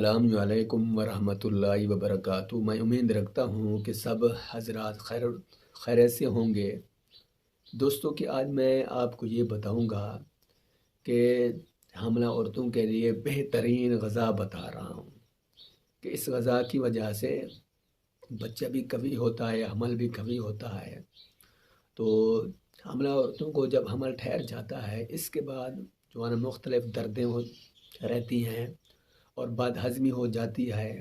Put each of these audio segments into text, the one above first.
अस्सलाम वालेकुम वरहमतुल्लाहि वबरकातुहू। मैं उम्मीद रखता हूँ कि सब हजरात खैरियत से होंगे। दोस्तों कि आज मैं आपको ये बताऊँगा कि हमला औरतों के लिए बेहतरीन ग़ज़ा बता रहा हूँ कि इस ग़ज़ा की वजह से बच्चा भी कभी होता है, हमल भी कभी होता है। तो हमला औरतों को जब हमल ठहर जाता है, इसके बाद जो है ना मुख्तलिफ़ दर्दें हो रहती हैं और बदहज़मी हो जाती है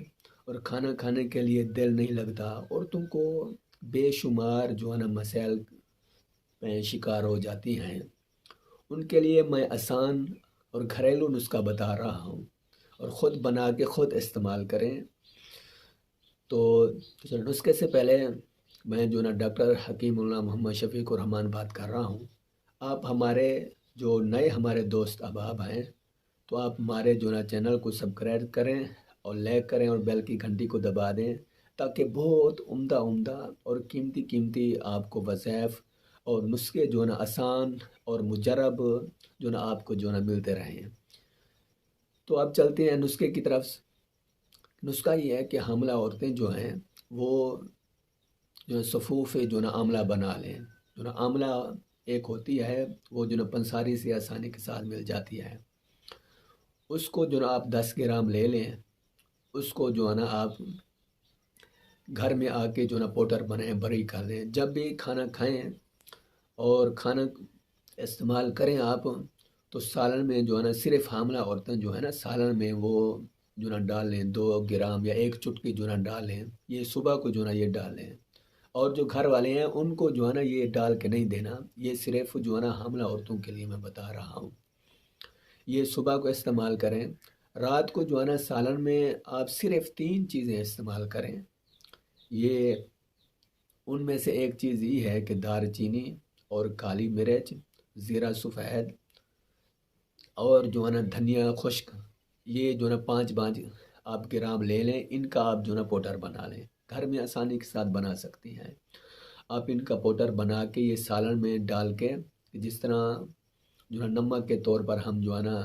और खाना खाने के लिए दिल नहीं लगता। औरतों को बेशुमार जो है ना मसाइल में शिकार हो जाती हैं। उनके लिए मैं आसान और घरेलू नुस्खा बता रहा हूँ और ख़ुद बना के ख़ुद इस्तेमाल करें। तो चलो नुस्खे से पहले मैं जो ना डॉक्टर हकीमुल्लाह मोहम्मद शफ़ीक़ुर रहमान बात कर रहा हूँ। आप हमारे जो नए हमारे दोस्त अहबाब हैं, तो आप हमारे जो ना चैनल को सब्सक्राइब करें और लाइक करें और बेल की घंटी को दबा दें, ताकि बहुत उम्दा उम्दा और कीमती कीमती आपको वज़ाइफ और नुस्खे जो ना आसान और मुजरब जो ना आपको जो ना मिलते रहें। तो अब चलते हैं नुस्खे की तरफ। नुस्खा ये है कि हामिला औरतें जो हैं वो जो सफ़ूफ़ जो ना आंवला बना लें। जो ना आंवला एक होती है, वो जो ना पंसारी से आसानी के साथ मिल जाती है। उसको जो ना आप 10 ग्राम ले लें। उसको जो है ना आप घर में आके जो ना पाउडर बनाएं, बरी कर लें। जब भी खाना खाएं और खाना इस्तेमाल करें आप, तो सालन में जो है ना सिर्फ हामिला औरतें जो है ना सालन में वो जो ना डाल लें, 2 ग्राम या 1 चुटकी जो ना डालें। ये सुबह को जो ना ये डालें। और जो घर वाले हैं उनको जो है ना ये डाल के नहीं देना। ये सिर्फ जो है ना हामिला औरतों के लिए मैं बता रहा हूँ। ये सुबह को इस्तेमाल करें। रात को जो है ना सालन में आप सिर्फ 3 चीज़ें इस्तेमाल करें। ये उनमें से एक चीज़ ये है कि दालचीनी और काली मिर्च, ज़ीरा सफ़ेद और जो है ना धनिया खुश्क, ये जो है ना 5-5 आप ग्राम ले लें। इनका आप जो है ना पाउडर बना लें। घर में आसानी के साथ बना सकती हैं। आप इनका पाउडर बना के ये सालन में डाल के, जिस तरह जो है नमक के तौर पर हम जो है ना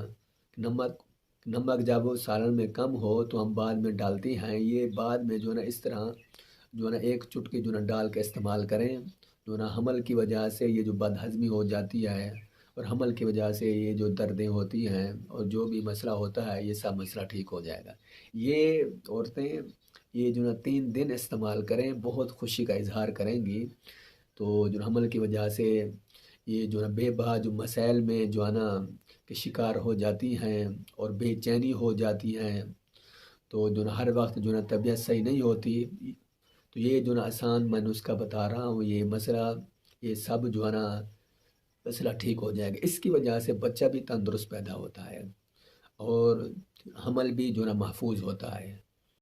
नमक नमक जब वो सालन में कम हो तो हम बाद में डालते हैं। ये बाद में जो है ना इस तरह जो है ना 1 चुटकी जो है ना डाल के इस्तेमाल करें। जो है ना हमल की वजह से ये जो बदहज़मी हो जाती है और हमल की वजह से ये जो दर्दें होती हैं और जो भी मसला होता है, ये सब मसला ठीक हो जाएगा। ये औरतें ये जो ना 3 दिन इस्तेमाल करें, बहुत खुशी का इज़हार करेंगी। तो जो हमल की वजह से ये जो है बेबहा जो मसाइल में जो है ना के शिकार हो जाती हैं और बेचैनी हो जाती हैं, तो जो ना हर वक्त जो ना तबीयत सही नहीं होती, तो ये जो ना आसान मैं नुस्खा बता रहा हूँ, ये मसला ये सब जो है ना मसला ठीक हो जाएगा। इसकी वजह से बच्चा भी तंदुरुस्त पैदा होता है और हमल भी जो ना महफूज होता है।